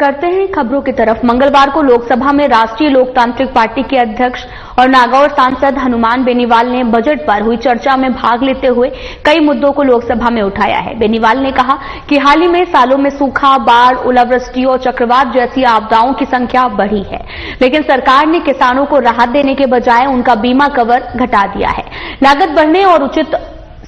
करते हैं खबरों की तरफ। मंगलवार को लोकसभा में राष्ट्रीय लोकतांत्रिक पार्टी के अध्यक्ष और नागौर सांसद हनुमान बेनीवाल ने बजट पर हुई चर्चा में भाग लेते हुए कई मुद्दों को लोकसभा में उठाया है। बेनीवाल ने कहा कि हाल ही में सालों में सूखा, बाढ़, ओलावृष्टि और चक्रवात जैसी आपदाओं की संख्या बढ़ी है, लेकिन सरकार ने किसानों को राहत देने के बजाय उनका बीमा कवर घटा दिया है। लागत बढ़ने और उचित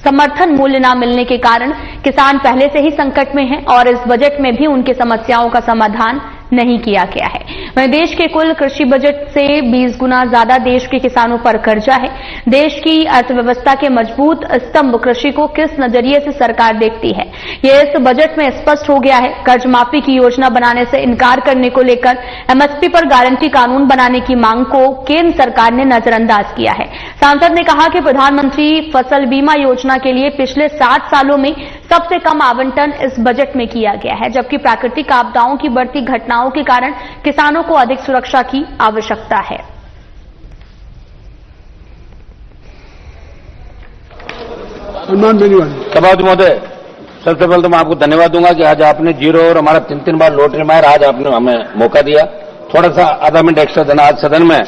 समर्थन मूल्य न मिलने के कारण किसान पहले से ही संकट में हैं और इस बजट में भी उनकी समस्याओं का समाधान नहीं किया गया है। वहीं देश के कुल कृषि बजट से 20 गुना ज्यादा देश के किसानों पर कर्जा है। देश की अर्थव्यवस्था के मजबूत स्तंभ कृषि को किस नजरिए से सरकार देखती है, यह इस बजट में स्पष्ट हो गया है। कर्ज माफी की योजना बनाने से इनकार करने को लेकर एमएसपी पर गारंटी कानून बनाने की मांग को केंद्र सरकार ने नजरअंदाज किया है। सांसद ने कहा कि प्रधानमंत्री फसल बीमा योजना के लिए पिछले 60 सालों में सबसे कम आवंटन इस बजट में किया गया है, जबकि प्राकृतिक आपदाओं की बढ़ती घटनाओं के कारण किसानों को अधिक सुरक्षा की आवश्यकता है। सभापति महोदय, सबसे पहले तो मैं आपको धन्यवाद दूंगा कि आज आपने जीरो और हमारा 3-3 बार लॉटरी मार, आज आपने हमें मौका दिया। थोड़ा सा आधा मिनट एक्स्ट्रा देना। आज सदन में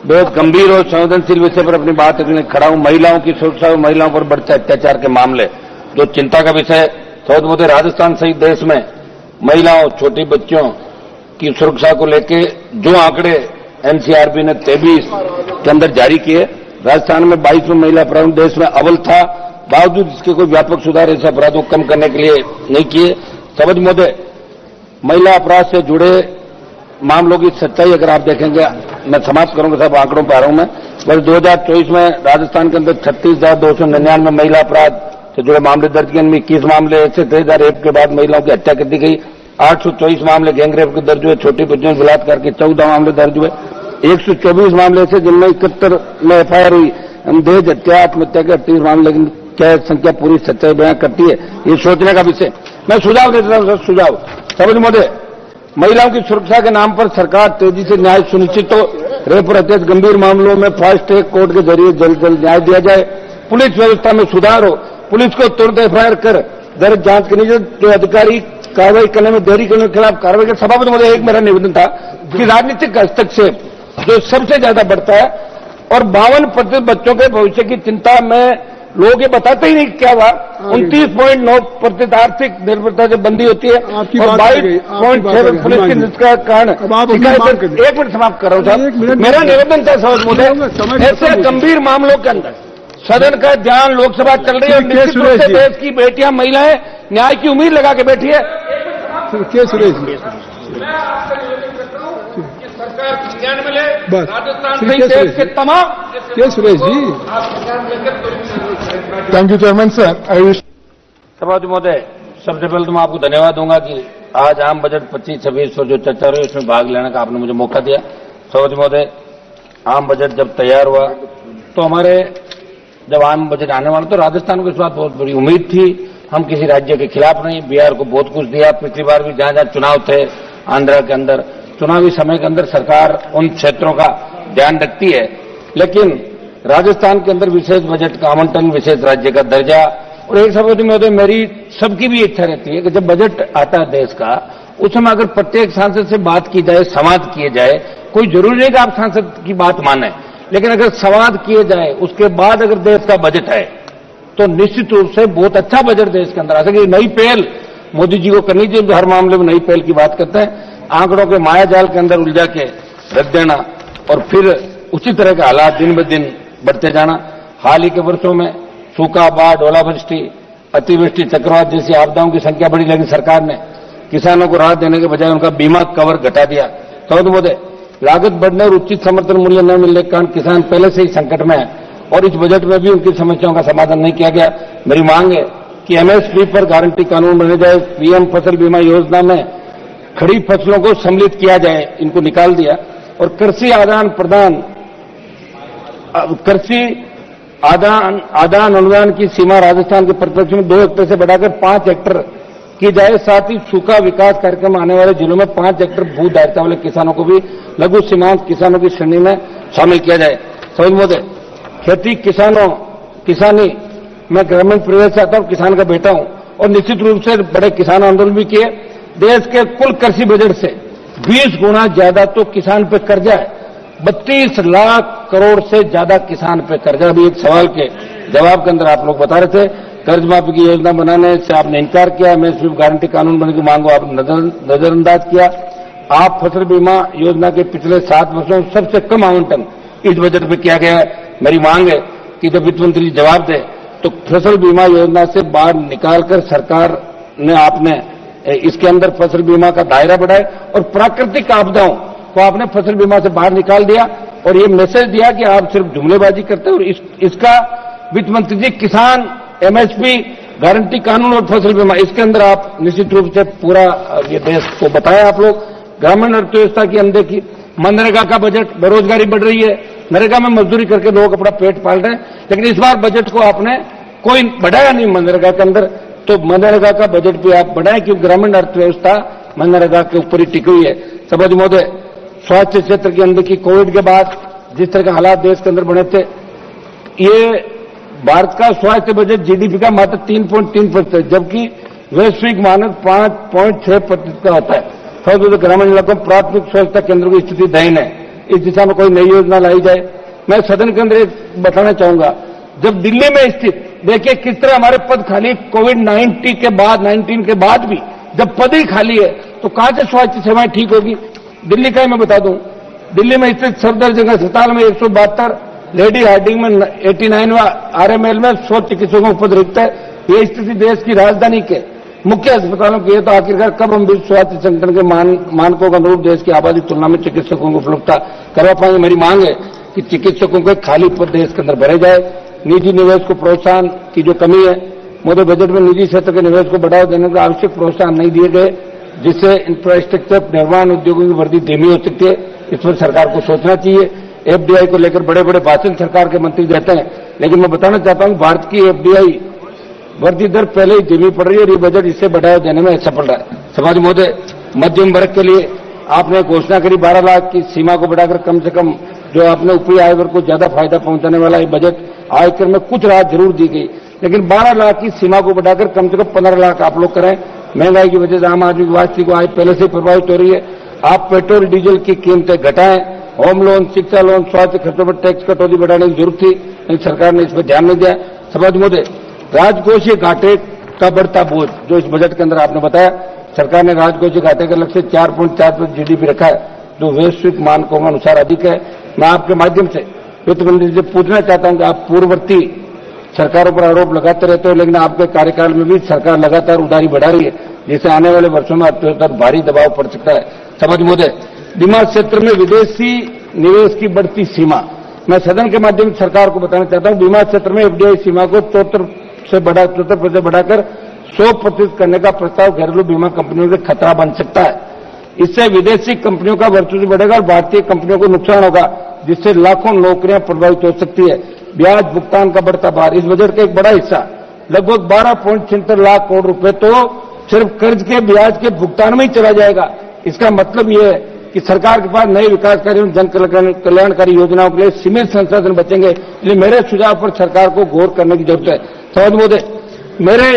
बेहद गंभीर और संवेदनशील विषय पर अपनी बात रखने खड़ा हूं। महिलाओं की सुरक्षा और महिलाओं पर बढ़ते अत्याचार के मामले जो चिंता का विषय। सभापति महोदय, राजस्थान सहित देश में महिलाओं, छोटी बच्चियों की सुरक्षा को लेकर जो आंकड़े एनसीआरबी ने 23 के अंदर जारी किए, राजस्थान में 22 में महिला अपराध देश में अव्वल था, बावजूद इसके कोई व्यापक सुधार ऐसे अपराधों को कम करने के लिए नहीं किए। सभापति महोदय, महिला अपराध से जुड़े मामलों की सच्चाई अगर आप देखेंगे, मैं समाप्त करूंगा, सब आंकड़ों पर आ रहा हूं मैं। वर्ष 2024 में राजस्थान के अंदर 36,299 महिला अपराध से जुड़े मामले दर्ज किए। इनमें 21 मामले ऐसे थे जहां रेप के बाद महिलाओं की हत्या कर दी गई, 824 मामले गैंगरेप के दर्ज हुए, छोटी बच्चियों में बलात्कार के 14 मामले दर्ज हुए, 124 मामले ऐसे जिनमें 71 में एफआईआर हुई, दहेज हत्या, आत्महत्या के 38 मामले। लेकिन क्या संख्या पूरी सच्चाई बयां करती है, ये सोचने का विषय। मैं सुझाव देता हूं, सुझाव। सभापति महोदय, महिलाओं की सुरक्षा के नाम पर सरकार तेजी से न्याय सुनिश्चित हो, रेप और हत्या गंभीर मामलों में फास्ट ट्रैक कोर्ट के जरिए जल्द जल्द न्याय दिया जाए, पुलिस व्यवस्था में सुधार हो, पुलिस को तुरंत एफआईआर कर दर्ज जांच करनी चाहिए, जो अधिकारी कार्रवाई करने में देरी करने के खिलाफ कार्रवाई कर। सभापति महोदय, एक मेरा निवेदन था कि राजनीतिक हस्तक्षेप जो सबसे ज्यादा बढ़ता है और 52% बच्चों के भविष्य की चिंता में लोग ये बताते ही नहीं क्या हुआ। 29.9% आर्थिक निर्भरता से बंदी होती है और 22.6 पुलिस की निष्क्रियता के कारण। एक मिनट समाप्त कर रहा हूं साहब। मेरा निवेदन था सभापति महोदय, ऐसे गंभीर मामलों के अंदर सदन का ध्यान, लोकसभा चल रही है, निश्चित रूप से देश की बेटियां, महिलाएं न्याय की उम्मीद लगा के बैठी है। सुरेश जी, सरकार ध्यान मिले, राजस्थान देश के तमाम Suresh ji. Thank you chairman sir. सभापति महोदय, सबसे पहले तो मैं आपको धन्यवाद दूंगा कि आज आम बजट 25-26 पर जो चर्चा रही उसमें भाग लेने का आपने मुझे मौका दिया। सभापति महोदय, आम बजट जब तैयार हुआ तो हमारे जब आम बजट आने वाला तो राजस्थान को इस बात बहुत बड़ी उम्मीद थी। हम किसी राज्य के खिलाफ नहीं, बिहार को बहुत कुछ दिया। पिछली बार भी जहां जहां चुनाव थे आंध्र के अंदर, चुनावी समय के अंदर सरकार उन क्षेत्रों का ध्यान रखती है, लेकिन राजस्थान के अंदर विशेष बजट का आवंटन, विशेष राज्य का दर्जा। और एक सभापति महोदय, मेरी सबकी भी इच्छा रहती है कि जब बजट आता है देश का, उस समय अगर प्रत्येक सांसद से बात की जाए, संवाद किए जाए, कोई जरूरी नहीं कि आप सांसद की बात माने, लेकिन अगर संवाद किए जाए उसके बाद अगर देश का बजट है तो निश्चित रूप से बहुत अच्छा बजट देश के अंदर आ सके। नई पहल मोदी जी को करनी चाहिए, जो हर मामले में नई पहल की बात करते हैं। आंकड़ों के मायाजाल के अंदर उलझा के रख देना और फिर उसी तरह के हालात दिन ब दिन बढ़ते जाना। हाल ही के वर्षों में सूखा, बाढ़, ओलावृष्टि, अतिवृष्टि, चक्रवात जैसी आपदाओं की संख्या बढ़ी, लेकिन सरकार ने किसानों को राहत देने के बजाय उनका बीमा कवर घटा दिया। सभापति महोदय, लागत बढ़ने और उचित समर्थन मूल्य न मिलने के कारण किसान पहले से ही संकट में है और इस बजट में भी उनकी समस्याओं का समाधान नहीं किया गया। मेरी मांग है कि एमएसपी पर गारंटी कानून बनाया जाए, पीएम फसल बीमा योजना में खड़ी फसलों को सम्मिलित किया जाए, इनको निकाल दिया। और कृषि आदान अनुदान की सीमा राजस्थान के परिप्रेक्ष्य में 2 हेक्टेयर से बढ़ाकर 5 हेक्टेयर की जाए। साथ ही सूखा विकास कार्यक्रम आने वाले जिलों में 5 हेक्टेयर भू दायित्व वाले किसानों को भी लघु सीमांत किसानों की श्रेणी में शामिल किया जाए। सभापति महोदय, खेती किसानी मैं ग्रामीण परिवेश से आता हूं, किसान का बेटा हूं और निश्चित रूप से बड़े किसान आंदोलन भी किए, देश के कुल कृषि बजट से 20 गुना ज्यादा तो किसान पे कर्जा है। 32 लाख करोड़ से ज्यादा किसान पे कर्जा। अभी एक सवाल के जवाब के अंदर आप लोग बता रहे थे कर्ज माफी की योजना बनाने से आपने इनकार किया, एमएसपी गारंटी कानून बनने की मांग को आपने नजरअंदाज किया। आप फसल बीमा योजना के पिछले 7 वर्षों में सबसे कम आवंटन इस बजट में किया गया है। मेरी मांग है कि जब वित्त मंत्री जवाब दे तो फसल बीमा योजना से बाहर निकालकर सरकार ने आपने इसके अंदर फसल बीमा का दायरा बढ़ाए और प्राकृतिक आपदाओं को आपने फसल बीमा से बाहर निकाल दिया और ये मैसेज दिया कि आप सिर्फ जुमलेबाजी करते हैं। और इसका वित्त मंत्री जी किसान, एमएसपी, गारंटी कानून और फसल बीमा इसके अंदर आप निश्चित रूप से पूरा ये देश को बताया। आप लोग ग्रामीण अर्थव्यवस्था की अनदेखी, मनरेगा का बजट, बेरोजगारी बढ़ रही है, नरेगा में मजदूरी करके लोग अपना पेट पाल रहे हैं, लेकिन इस बार बजट को आपने कोई बढ़ाया नहीं मनरेगा के अंदर। तो मनरेगा का बजट भी आप बढ़ाएं क्योंकि ग्रामीण अर्थव्यवस्था मनरेगा के ऊपर ही टिकी हुई है। सभापति महोदय, स्वास्थ्य क्षेत्र की अनदेखी, कोविड के बाद जिस तरह के हालात देश के अंदर बने थे, ये भारत का स्वास्थ्य बजट जीडीपी का मात्र 3.3%, जबकि वैश्विक मानक 5.6% का होता है। तो ग्रामीण इलाकों में प्राथमिक स्वास्थ्य केंद्रों की स्थिति दयनीय है। इस दिशा में कोई नई योजना लाई जाए। मैं सदन के अंदर एक बताना चाहूंगा, जब दिल्ली में स्थित देखिए किस तरह हमारे पद खाली, कोविड-19 के बाद भी जब पद ही खाली है तो कहां से स्वास्थ्य सेवाएं ठीक होगी। दिल्ली का ही मैं बता दूं, दिल्ली में स्थित सफदरजंग अस्पताल में 172, लेडी हार्डिंग में 89, आरएमएल में 100 चिकित्सकों का पद रिक्त है। ये स्थिति देश की राजधानी के मुख्य अस्पतालों की है, तो आखिरकार कब हम विश्व स्वास्थ्य संगठन के मानकों के अनुरूप देश की आबादी की तुलना में चिकित्सकों को उपलब्धता करवा पाएंगे। मेरी मांग है कि चिकित्सकों के खाली पद देश के अंदर भरे जाए। निजी निवेश को प्रोत्साहन की जो कमी है, मोदी बजट में निजी क्षेत्र के निवेश को बढ़ावा देने का आवश्यक प्रोत्साहन नहीं दिए गए, जिससे इंफ्रास्ट्रक्चर निर्माण उद्योगों की वृद्धि धीमी हो सकती है। इस पर सरकार को सोचना चाहिए। एफडीआई को लेकर बड़े बड़े भाषण सरकार के मंत्री देते हैं, लेकिन मैं बताना चाहता हूं भारत की एफडीआई वृद्धि दर पहले ही धीमी पड़ रही है और ये बजट इससे बढ़ावा देने में सफल रहा है। सभापति महोदय, मध्यम वर्ग के लिए आपने घोषणा करी 12 लाख की सीमा को बढ़ाकर कम से कम जो आपने ऊपरी आय वर्ग को ज्यादा फायदा पहुंचाने वाला ये बजट, आयकर में कुछ राहत जरूर दी गई, लेकिन 12 लाख की सीमा को बढ़ाकर कम से कम 15 लाख आप लोग करें। महंगाई की वजह से आम आदमी की वार्षिक आय पहले से प्रभावित हो रही है। आप पेट्रोल डीजल की कीमतें घटाएं, होम लोन, शिक्षा लोन, स्वास्थ्य खर्चों पर टैक्स कटौती बढ़ाने की जरूरत थी, लेकिन सरकार ने इस पर ध्यान नहीं दिया। सभापति महोदय, राजकोषीय घाटे का बढ़ता बोझ जो इस बजट के अंदर आपने बताया, सरकार ने राजकोषीय घाटे का लक्ष्य 4.4% जीडीपी रखा है, जो वैश्विक मानकों के अनुसार अधिक है। मैं आपके माध्यम से वित्त मंत्री से पूछना चाहता हूं कि आप पूर्ववर्ती सरकारों पर आरोप लगाते रहते हो, लेकिन आपके कार्यकाल में भी सरकार लगातार उधारी बढ़ा रही है, जिससे आने वाले वर्षों में अर्थव्यवस्था पर भारी दबाव पड़ सकता है। सभापति महोदय, बीमा क्षेत्र में विदेशी निवेश की बढ़ती सीमा, मैं सदन के माध्यम से सरकार को बताना चाहता हूं, बीमा क्षेत्र में एफडीआई सीमा को 74% बढ़ाकर 100% करने का प्रस्ताव घरेलू बीमा कंपनियों के खतरा बन सकता है। इससे विदेशी कंपनियों का वर्चस्व बढ़ेगा और भारतीय कंपनियों को नुकसान होगा, जिससे लाखों नौकरियां प्रभावित हो सकती है। ब्याज भुगतान का बढ़ता भार, इस बजट का एक बड़ा हिस्सा लगभग 12.76 लाख करोड़ रुपए तो सिर्फ कर्ज के ब्याज के भुगतान में ही चला जाएगा। इसका मतलब यह है कि सरकार के पास नए विकासकारी और जन कल्याणकारी योजनाओं के लिए सीमित संसाधन बचेंगे। इसलिए मेरे सुझाव पर सरकार को गौर करने की जरूरत है। सभापति महोदय, मेरे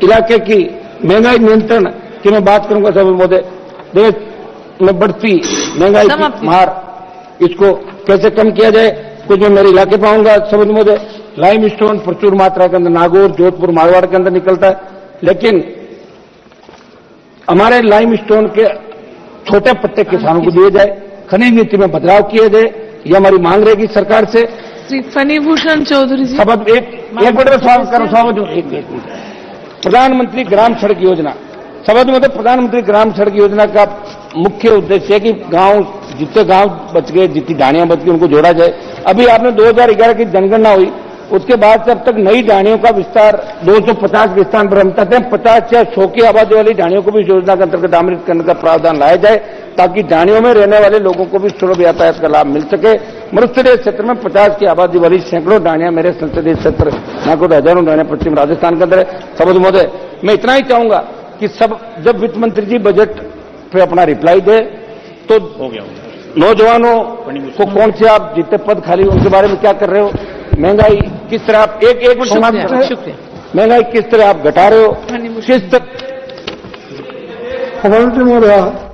इलाके की महंगाई नियंत्रण की मैं बात करूंगा। सभापति महोदय, देश में बढ़ती महंगाई की मार, इसको कैसे कम किया जाए, कुछ मैं मेरे इलाके पाऊंगा। सभापति महोदय, लाइम स्टोन प्रचुर मात्रा के अंदर नागौर, जोधपुर, मारवाड़ के अंदर निकलता है, लेकिन हमारे लाइम स्टोन के छोटे पत्ते किसानों को दिए जाए, खनिज नीति में बदलाव किए जाए, ये हमारी मांग रहेगी सरकार से। श्री फणिभूषण चौधरी जी, एक मिनट में सवाल करो। एक प्रधानमंत्री ग्राम सड़क योजना, सभापति महोदय, प्रधानमंत्री ग्राम सड़क योजना का मुख्य उद्देश्य है कि गांव, जितने गांव बच गए, जितनी ढाणियां बच गई, उनको जोड़ा जाए। अभी आपने 2011 की जनगणना हुई, उसके बाद से अब तक नई ढाणियों का विस्तार 250 के स्थान पर हम चाहते हैं 50 या 100 की आबादी वाली ढाणियों को भी योजना के अंतर्गत आमंत्रित करने का प्रावधान लाया जाए, ताकि ढाणियों में रहने वाले लोगों को भी सुलभ यातायात का लाभ मिल सके। मरुस्थलीय क्षेत्र में 50 की आबादी वाली सैकड़ों ढाणियां मेरे संसदीय क्षेत्र नागौर, हजारों ढाणियां पश्चिम राजस्थान के अंदर है। सभापति महोदय, मैं इतना ही चाहूंगा कि जब वित्त मंत्री जी बजट पे अपना रिप्लाई दे तो नौजवानों को कौन से आप जितने पद खाली उनके बारे में क्या कर रहे हो, महंगाई किस तरह आप महंगाई किस तरह आप घटा रहे हो, किस तरह फॉर्मेलिटी महोदय।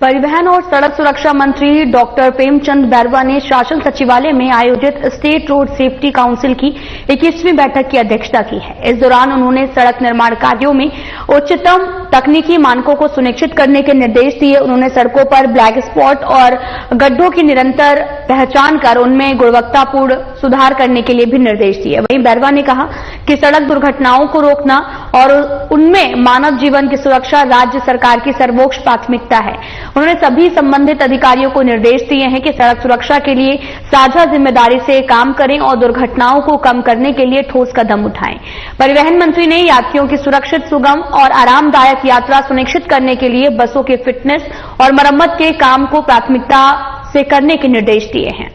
परिवहन और सड़क सुरक्षा मंत्री डॉक्टर प्रेमचंद बैरवा ने शासन सचिवालय में आयोजित स्टेट रोड सेफ्टी काउंसिल की 21वीं बैठक की अध्यक्षता की है। इस दौरान उन्होंने सड़क निर्माण कार्यों में उच्चतम तकनीकी मानकों को सुनिश्चित करने के निर्देश दिए। उन्होंने सड़कों पर ब्लैक स्पॉट और गड्ढों की निरंतर पहचान कर उनमें गुणवत्तापूर्ण सुधार करने के लिए भी निर्देश दिए। वहीं बैरवा ने कहा कि सड़क दुर्घटनाओं को रोकना और उनमें मानव जीवन की सुरक्षा राज्य सरकार की सर्वोच्च प्राथमिकता है। उन्होंने सभी संबंधित अधिकारियों को निर्देश दिए हैं कि सड़क सुरक्षा के लिए साझा जिम्मेदारी से काम करें और दुर्घटनाओं को कम करने के लिए ठोस कदम उठाएं। परिवहन मंत्री ने यात्रियों की सुरक्षित, सुगम और आरामदायक यात्रा सुनिश्चित करने के लिए बसों के फिटनेस और मरम्मत के काम को प्राथमिकता से करने के निर्देश दिए हैं।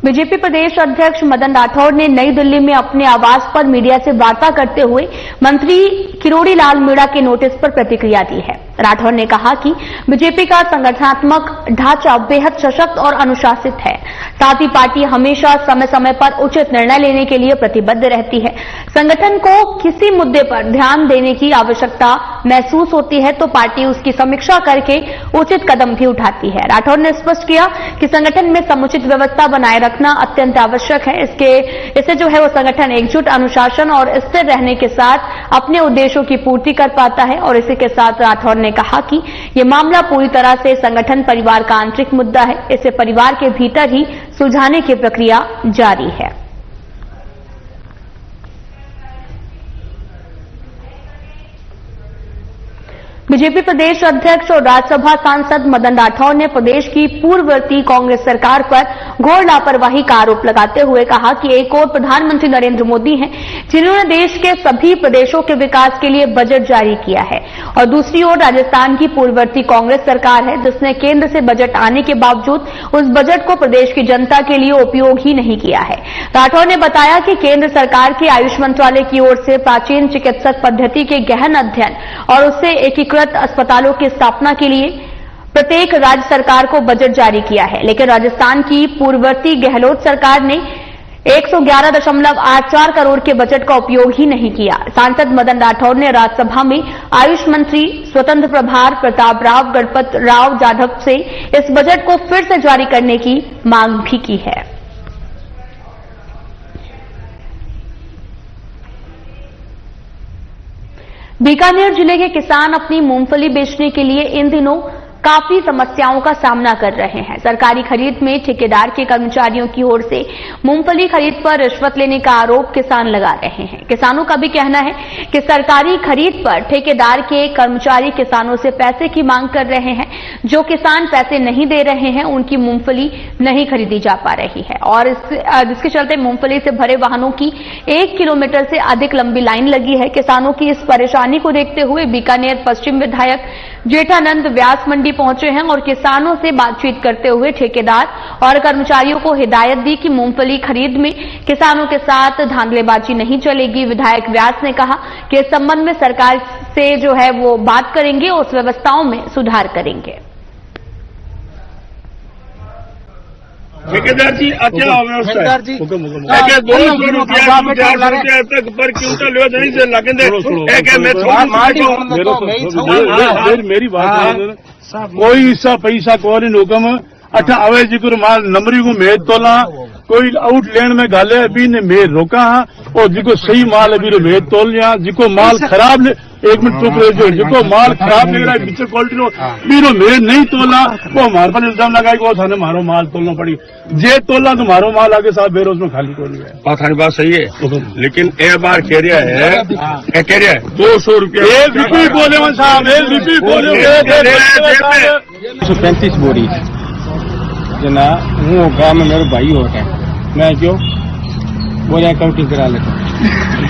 बीजेपी प्रदेश अध्यक्ष मदन राठौड़ ने नई दिल्ली में अपने आवास पर मीडिया से वार्ता करते हुए मंत्री किरोड़ी लाल मीणा के नोटिस पर प्रतिक्रिया दी है। राठौड़ ने कहा कि बीजेपी का संगठनात्मक ढांचा बेहद सशक्त और अनुशासित है। साथ ही पार्टी हमेशा समय समय पर उचित निर्णय लेने के लिए प्रतिबद्ध रहती है। संगठन को किसी मुद्दे पर ध्यान देने की आवश्यकता महसूस होती है तो पार्टी उसकी समीक्षा करके उचित कदम भी उठाती है। राठौड़ ने स्पष्ट किया कि संगठन में समुचित व्यवस्था बनाए रखना अत्यंत आवश्यक है। इससे जो है वो संगठन एकजुट, अनुशासन और स्थिर रहने के साथ अपने उद्देश्यों की पूर्ति कर पाता है। और इसी के साथ राठौड़ ने कहा कि यह मामला पूरी तरह से संगठन परिवार का आंतरिक मुद्दा है। इसे परिवार के भीतर ही सुलझाने की प्रक्रिया जारी है। बीजेपी प्रदेश अध्यक्ष और राज्यसभा सांसद मदन राठौड़ ने प्रदेश की पूर्ववर्ती कांग्रेस सरकार पर घोर लापरवाही का आरोप लगाते हुए कहा कि एक ओर प्रधानमंत्री नरेंद्र मोदी हैं जिन्होंने देश के सभी प्रदेशों के विकास के लिए बजट जारी किया है और दूसरी ओर राजस्थान की पूर्ववर्ती कांग्रेस सरकार है जिसने केंद्र से बजट आने के बावजूद उस बजट को प्रदेश की जनता के लिए उपयोग ही नहीं किया है। राठौड़ ने बताया कि केंद्र सरकार के आयुष मंत्रालय की ओर से प्राचीन चिकित्सक पद्धति के गहन अध्ययन और उससे एकीकृत अस्पतालों की स्थापना के लिए प्रत्येक राज्य सरकार को बजट जारी किया है, लेकिन राजस्थान की पूर्ववर्ती गहलोत सरकार ने 111.84 करोड़ के बजट का उपयोग ही नहीं किया। सांसद मदन राठौड़ ने राज्यसभा में आयुष मंत्री स्वतंत्र प्रभार प्रताप राव गणपत राव जाधव से इस बजट को फिर से जारी करने की मांग भी की है। बीकानेर जिले के किसान अपनी मूंगफली बेचने के लिए इन दिनों काफी समस्याओं का सामना कर रहे हैं। सरकारी खरीद में ठेकेदार के कर्मचारियों की ओर से मूंगफली खरीद पर रिश्वत लेने का आरोप किसान लगा रहे हैं। किसानों का भी कहना है कि सरकारी खरीद पर ठेकेदार के कर्मचारी किसानों से पैसे की मांग कर रहे हैं। जो किसान पैसे नहीं दे रहे हैं उनकी मूंगफली नहीं खरीदी जा पा रही है और जिसके चलते मूंगफली से भरे वाहनों की 1 किलोमीटर से अधिक लंबी लाइन लगी है। किसानों की इस परेशानी को देखते हुए बीकानेर पश्चिम विधायक जेठानंद व्यास मंडी पहुंचे हैं और किसानों से बातचीत करते हुए ठेकेदार और कर्मचारियों को हिदायत दी कि मूंगफली खरीद में किसानों के साथ धांधलेबाजी नहीं चलेगी। विधायक व्यास ने कहा कि इस संबंध में सरकार से जो है वो बात करेंगे और उस व्यवस्थाओं में सुधार करेंगे। ठेकेदार जी अच्छा व्यवस्था है 200 रुपया तक पर क्विंटल नहीं से लगेंगे। मेरी बात है, कोई सा पैसा कौन हुक्म अठा अवे जिक्र माल नंबरी को मेद तोला कोई आउट लेन में गाले अभी ने मेद रोका और जिको सही माल अभी मेद तोल लिया। जिको माल खराब एक मिनट चुप रहे जिको माल खराब लग रहा है पीछे क्वालिटी लो बीरो मेद नहीं तोला वो हमारे पर इल्जाम लगाई वो थाने मारो माल तोलना पड़ी जे तोला तो मारो माल आगे साहब बेरोज में खाली तोल गया। थारी बात सही है लेकिन एक बार कह रहा है 200 रुपया बोले साहब 135 बोरी जना हूँ गाँव में मेरे भाई होता है मैं क्यों बोरिया काउंटिंग करा लेता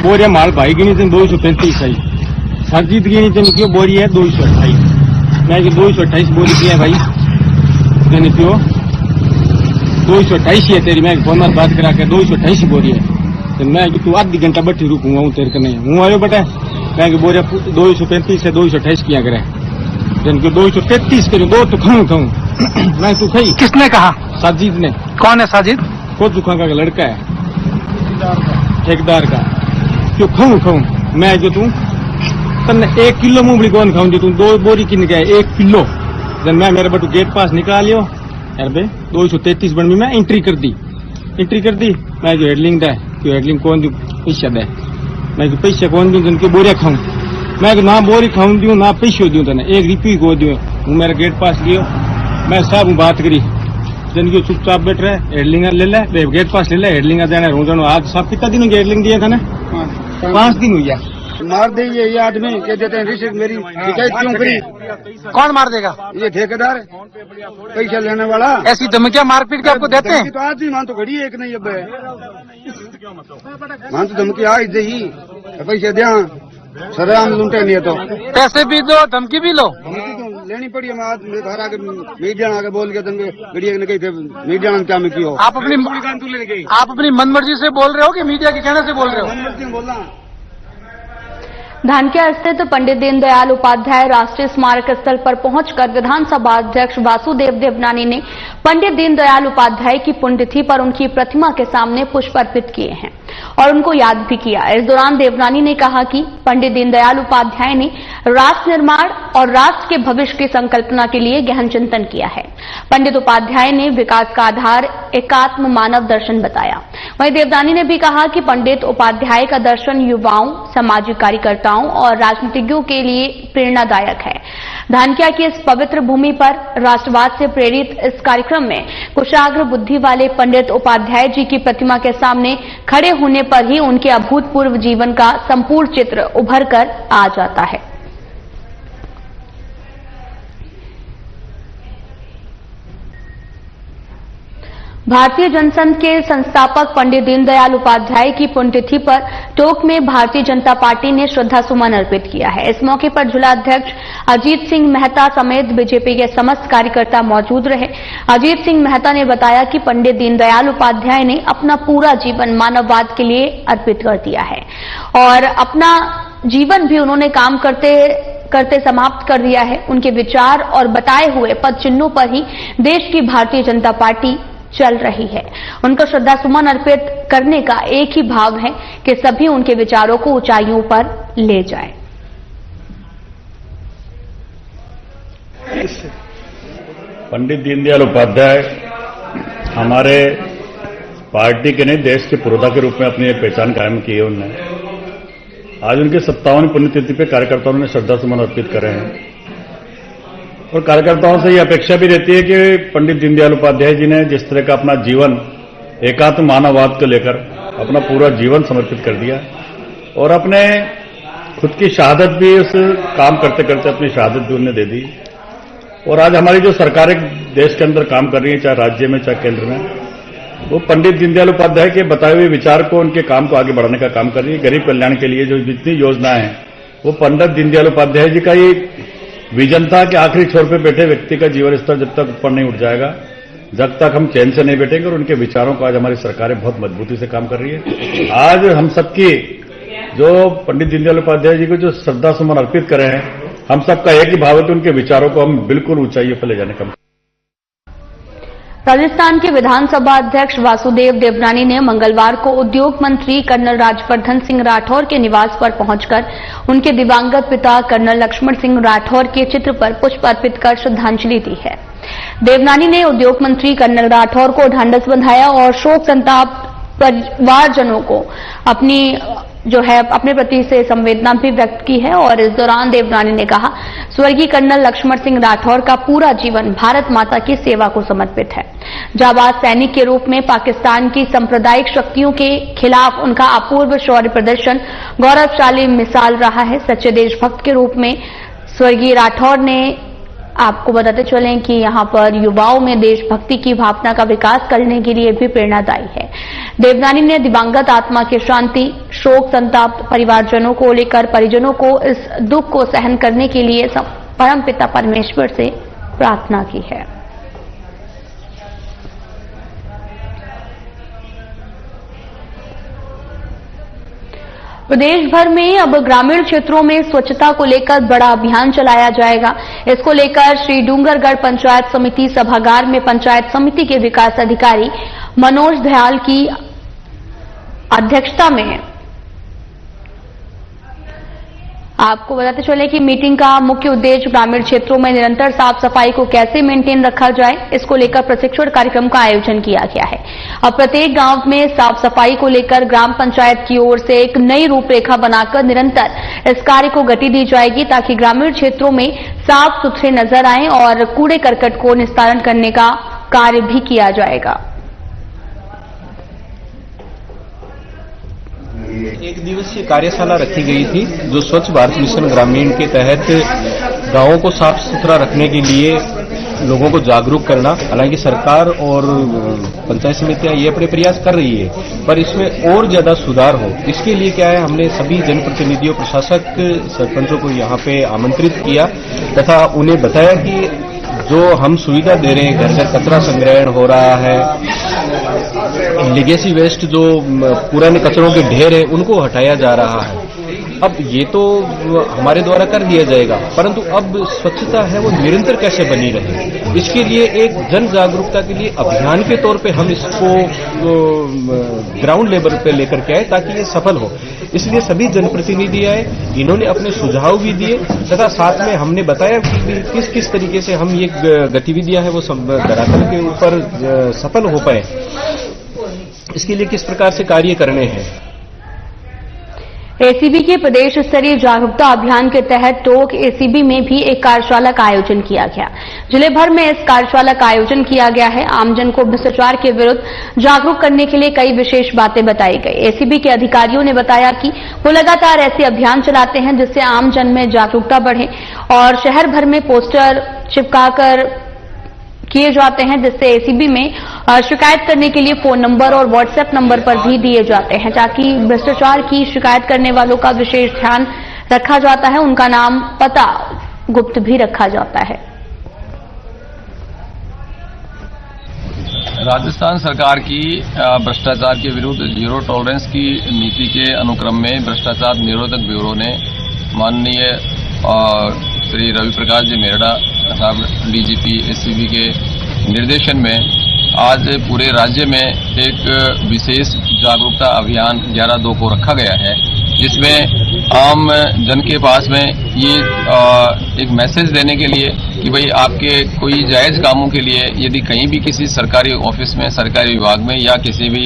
बोरिया माल भाई की नहीं 235 सही सरजीत की नहीं क्यों बोरी है 228 मैं 228 बोरी की है भाई मैंने क्यों 228 है तेरी मैं फोन में बात करा के 228 बोरी है तो मैं तू आधी घंटा बैठी रुकूंगा हूँ तेरे को नहीं हूँ आयो बेटा मैं बोरिया 235 से 228 किया करे जिनको 233 करूँ दो तो खाऊं मैं तू खाई। किसने कहा? साजिद ने। कौन है साजिद? को दुखा का लड़का है। ठेकेदार का क्यों खाऊं मैं जो तू तन्ने 1 किलो मूंगफली कौन खाऊं जो तू 2 बोरी किन गया 1 किलो जब मैं मेरे बटू गेट पास निकालियो यार बे 233 बन में मैं एंट्री कर दी मैं जो हेडलिंग दे जो हेडलिंग कौन जो पैसा दे मैं जो पैसा कौन दूं जिनके बोरिया खाऊं मैं ना बोरी खाऊं दूं ना पैसे दूं तने 1 रुपये को दूं हूं मेरे गेट पास गयो मैं सब बात करी जिनकी चुपचाप बैठ रहे हेडलिंग ले ले गेट पास ले ले हेडलिंग देना रोजाना आज सब कितना दिन हेडलिंग दिया था ना 5 दिन हुई है मार दे ये आदमी कह देते हैं ऋषि मेरी शिकायत क्यों करी। कौन मार देगा? ये ठेकेदार पैसा लेने वाला। ऐसी धमकियां मारपीट के आपको देते हैं? तो आज भी मान तो घड़ी एक नहीं अब मान तो धमकी आई दही पैसे दिया सरेआम लूटे नहीं है तो पैसे भी दो धमकी भी लो। धमकी तो लेनी पड़ी है। आज घर आके मीडिया आके बोल के तुमके घड़ी ने कही थे मीडिया ने क्या में की हो। आप अपनी मनमर्जी से बोल रहे हो कि मीडिया के कहने से बोल रहे हो? मनमर्जी में बोलना। धानक्या स्थित पंडित दीनदयाल उपाध्याय राष्ट्रीय स्मारक स्थल पर पहुंचकर विधानसभा अध्यक्ष वासुदेव देवनानी ने पंडित दीनदयाल उपाध्याय की पुण्यतिथि पर उनकी प्रतिमा के सामने पुष्प अर्पित किए हैं और उनको याद भी किया। इस दौरान देवनानी ने कहा कि पंडित दीनदयाल उपाध्याय ने राष्ट्र निर्माण और राष्ट्र के भविष्य की संकल्पना के लिए गहन चिंतन किया है। पंडित उपाध्याय ने विकास का आधार एकात्म मानव दर्शन बताया। वहीं देवनानी ने भी कहा कि पंडित उपाध्याय का दर्शन युवाओं, सामाजिक कार्यकर्ताओं और राजनीतिज्ञों के लिए प्रेरणादायक है। धानक्या की इस पवित्र भूमि पर राष्ट्रवाद से प्रेरित इस कार्यक्रम में कुशाग्र बुद्धि वाले पंडित उपाध्याय जी की प्रतिमा के सामने खड़े होने पर ही उनके अभूतपूर्व जीवन का संपूर्ण चित्र उभर कर आ जाता है। भारतीय जनसंघ के संस्थापक पंडित दीनदयाल उपाध्याय की पुण्यतिथि पर टोंक में भारतीय जनता पार्टी ने श्रद्धा सुमन अर्पित किया है। इस मौके पर जिलाध्यक्ष अजीत सिंह मेहता समेत बीजेपी के समस्त कार्यकर्ता मौजूद रहे। अजीत सिंह मेहता ने बताया कि पंडित दीनदयाल उपाध्याय ने अपना पूरा जीवन मानववाद के लिए अर्पित कर दिया है और अपना जीवन भी उन्होंने काम करते समाप्त कर दिया है। उनके विचार और बताए हुए पद चिन्हों पर ही देश की भारतीय जनता पार्टी चल रही है। उनको श्रद्धा सुमन अर्पित करने का एक ही भाव है कि सभी उनके विचारों को ऊंचाइयों पर ले जाएं। पंडित दीनदयाल उपाध्याय हमारे पार्टी के नहीं देश के पुरोधा के रूप में अपनी एक पहचान कायम की है। उन्होंने आज उनके 57 पुण्यतिथि पे कार्यकर्ताओं ने श्रद्धा सुमन अर्पित करे हैं और कार्यकर्ताओं से ये अपेक्षा भी रहती है कि पंडित दीनदयाल उपाध्याय जी ने जिस तरह का अपना जीवन एकात्म मानववाद को लेकर अपना पूरा जीवन समर्पित कर दिया और अपने खुद की शहादत भी उस काम करते करते अपनी शहादत भी उन्हें दे दी। और आज हमारी जो सरकारें देश के अंदर काम कर रही है, चाहे राज्य में चाहे केंद्र में, वो पंडित दीनदयाल उपाध्याय के बताए हुए विचार को, उनके काम को आगे बढ़ाने का काम कर रही है। गरीब कल्याण के लिए जो जितनी योजनाएं हैं वो पंडित दीनदयाल उपाध्याय जी का ही विजन था कि आखिरी छोर पे बैठे व्यक्ति का जीवन स्तर जब तक ऊपर नहीं उठ जाएगा, जब तक हम चैन से नहीं बैठेंगे। और उनके विचारों को आज हमारी सरकारें बहुत मजबूती से काम कर रही है। आज हम सबकी जो पंडित दीनदयाल उपाध्याय जी को जो श्रद्धा सुमन अर्पित करे हैं, हम सबका एक ही भाव है कि उनके विचारों को हम बिल्कुल ऊंचाइयों पर ले जाने का। राजस्थान के विधानसभा अध्यक्ष वासुदेव देवनानी ने मंगलवार को उद्योग मंत्री कर्नल राज्यवर्धन सिंह राठौर के निवास पर पहुंचकर उनके दिवंगत पिता कर्नल लक्ष्मण सिंह राठौर के चित्र पर पुष्प अर्पित कर श्रद्धांजलि दी है। देवनानी ने उद्योग मंत्री कर्नल राठौर को ढांढस बंधाया और शोक संताप परिवारजनों को अपने प्रति से संवेदना भी व्यक्त की है। और इस दौरान देवनानी ने कहा, स्वर्गीय कर्नल लक्ष्मण सिंह राठौर का पूरा जीवन भारत माता की सेवा को समर्पित है। जाबाज सैनिक के रूप में पाकिस्तान की सांप्रदायिक शक्तियों के खिलाफ उनका अपूर्व शौर्य प्रदर्शन गौरवशाली मिसाल रहा है। सच्चे देशभक्त के रूप में स्वर्गीय राठौर ने, आपको बताते चलें कि यहां पर युवाओं में देशभक्ति की भावना का विकास करने के लिए भी प्रेरणादायी है। देवनानी ने दिवंगत आत्मा की शांति, शोक संताप परिवारजनों को लेकर परिजनों को इस दुख को सहन करने के लिए परमपिता परमेश्वर से प्रार्थना की है। प्रदेश भर में अब ग्रामीण क्षेत्रों में स्वच्छता को लेकर बड़ा अभियान चलाया जाएगा। इसको लेकर श्री डूंगरगढ़ पंचायत समिति सभागार में पंचायत समिति के विकास अधिकारी मनोज दयाल की अध्यक्षता में। आपको बताते चले कि मीटिंग का मुख्य उद्देश्य ग्रामीण क्षेत्रों में निरंतर साफ सफाई को कैसे मेंटेन रखा जाए, इसको लेकर प्रशिक्षण कार्यक्रम का आयोजन किया गया है। अब प्रत्येक गांव में साफ सफाई को लेकर ग्राम पंचायत की ओर से एक नई रूपरेखा बनाकर निरंतर इस कार्य को गति दी जाएगी, ताकि ग्रामीण क्षेत्रों में साफ सुथरे नजर आए और कूड़े करकट को निस्तारण करने का कार्य भी किया जाएगा। एक दिवसीय कार्यशाला रखी गई थी जो स्वच्छ भारत मिशन ग्रामीण के तहत गांवों को साफ सुथरा रखने के लिए लोगों को जागरूक करना। हालांकि सरकार और पंचायत समितियां ये अपने प्रयास कर रही है, पर इसमें और ज्यादा सुधार हो, इसके लिए क्या है, हमने सभी जनप्रतिनिधियों, प्रशासक, सरपंचों को यहाँ पे आमंत्रित किया तथा उन्हें बताया कि जो हम सुविधा दे रहे हैं, घर घर कचरा संग्रहण हो रहा है, लीगेसी वेस्ट जो पुराने कचरों के ढेर है उनको हटाया जा रहा है। अब ये तो हमारे द्वारा कर दिया जाएगा, परंतु अब स्वच्छता है वो निरंतर कैसे बनी रहे, इसके लिए एक जन जागरूकता के लिए अभियान के तौर पे हम इसको ग्राउंड लेवल पे लेकर के आए ताकि ये सफल हो। इसलिए सभी जनप्रतिनिधि आए, इन्होंने अपने सुझाव भी दिए तथा साथ में हमने बताया कि किस किस तरीके से हम ये गतिविधियां हैं वो सब धरातल के ऊपर सफल हो पाए, इसके लिए किस प्रकार से कार्य करने हैं। एसीबी के प्रदेश स्तरीय जागरूकता अभियान के तहत टोंक एसीबी में भी एक कार्यशाला का आयोजन किया गया। जिले भर में इस कार्यशाला का आयोजन किया गया है। आमजन को भ्रष्टाचार के विरुद्ध जागरूक करने के लिए कई विशेष बातें बताई गई। एसीबी के अधिकारियों ने बताया कि वो लगातार ऐसे अभियान चलाते हैं जिससे आमजन में जागरूकता बढ़े और शहर भर में पोस्टर चिपकाकर किए जाते हैं, जिससे एसीबी में शिकायत करने के लिए फोन नंबर और व्हाट्सएप नंबर पर भी दिए जाते हैं, ताकि भ्रष्टाचार की शिकायत करने वालों का विशेष ध्यान रखा जाता है, उनका नाम पता गुप्त भी रखा जाता है। राजस्थान सरकार की भ्रष्टाचार के विरुद्ध जीरो टॉलरेंस की नीति के अनुक्रम में भ्रष्टाचार निरोधक ब्यूरो ने माननीय श्री रवि प्रकाश जी मेरड़ा साहब डीजीपी एसीबी के निर्देशन में आज पूरे राज्य में एक विशेष जागरूकता अभियान 11/2 को रखा गया है, जिसमें आम जन के पास में ये एक मैसेज देने के लिए कि भाई आपके कोई जायज कामों के लिए यदि कहीं भी किसी सरकारी ऑफिस में, सरकारी विभाग में या किसी भी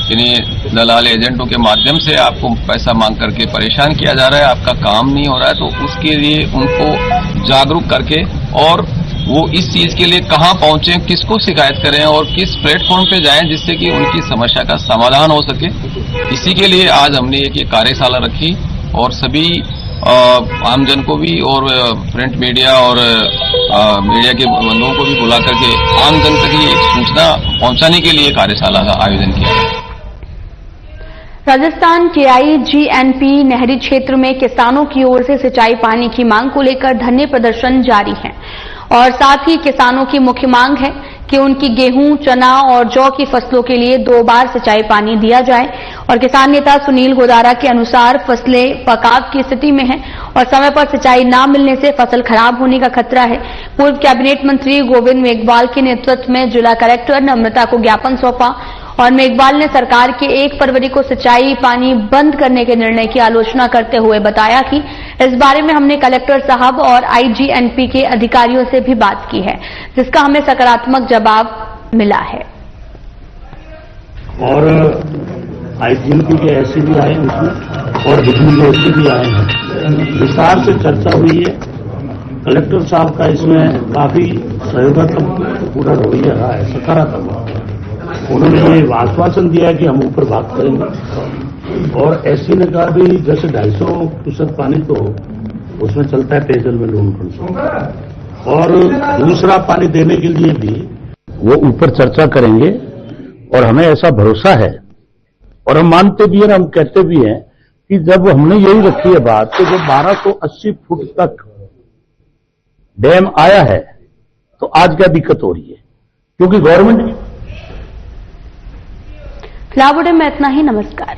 इन्हें दलाल एजेंटों के माध्यम से आपको पैसा मांग करके परेशान किया जा रहा है, आपका काम नहीं हो रहा है, तो उसके लिए उनको जागरूक करके और वो इस चीज के लिए कहां पहुंचे, किसको शिकायत करें और किस प्लेटफॉर्म पे जाएं जिससे कि उनकी समस्या का समाधान हो सके। इसी के लिए आज हमने एक कार्यशाला रखी और सभी आमजन को भी और प्रिंट मीडिया और मीडिया के बंधुओं को भी बुला करके आमजन तक ये एक सूचना पहुंचाने के लिए कार्यशाला का आयोजन किया गया। राजस्थान KIGNP नहरी क्षेत्र में किसानों की ओर से सिंचाई पानी की मांग को लेकर धरने प्रदर्शन जारी है और साथ ही किसानों की मुख्य मांग है कि उनकी गेहूं, चना और जौ की फसलों के लिए 2 बार सिंचाई पानी दिया जाए। और किसान नेता सुनील गोदारा के अनुसार फसलें पकाव की स्थिति में हैं और समय पर सिंचाई न मिलने से फसल खराब होने का खतरा है। पूर्व कैबिनेट मंत्री गोविंद मेघवाल के नेतृत्व में जिला कलेक्टर नम्रता को ज्ञापन सौंपा और मेघवाल ने सरकार के 1 फरवरी को सिंचाई पानी बंद करने के निर्णय की आलोचना करते हुए बताया कि इस बारे में हमने कलेक्टर साहब और IGNP के अधिकारियों से भी बात की है, जिसका हमें सकारात्मक जवाब मिला है। और IGNP के ऐसे भी आए उसमें और बिजली के ऐसे भी आए हैं, विस्तार से चर्चा हुई है। कलेक्टर साहब का इसमें काफी सहयोगात्मक पूरा रवैया रहा है, सकारात्मक। उन्होंने ये आश्वासन दिया कि हम ऊपर बात करेंगे और एससी ने कहा भी जैसे 250% पानी तो उसमें चलता है पेयजल में लोन फंड और दूसरा पानी देने के लिए भी वो ऊपर चर्चा करेंगे और हमें ऐसा भरोसा है और हम मानते भी हैं, हम कहते भी हैं कि जब हमने यही रखी है बात कि जब 1280 फुट तक डैम आया है तो आज क्या दिक्कत हो रही है, क्योंकि गवर्नमेंट। फिलहाल में इतना ही। नमस्कार।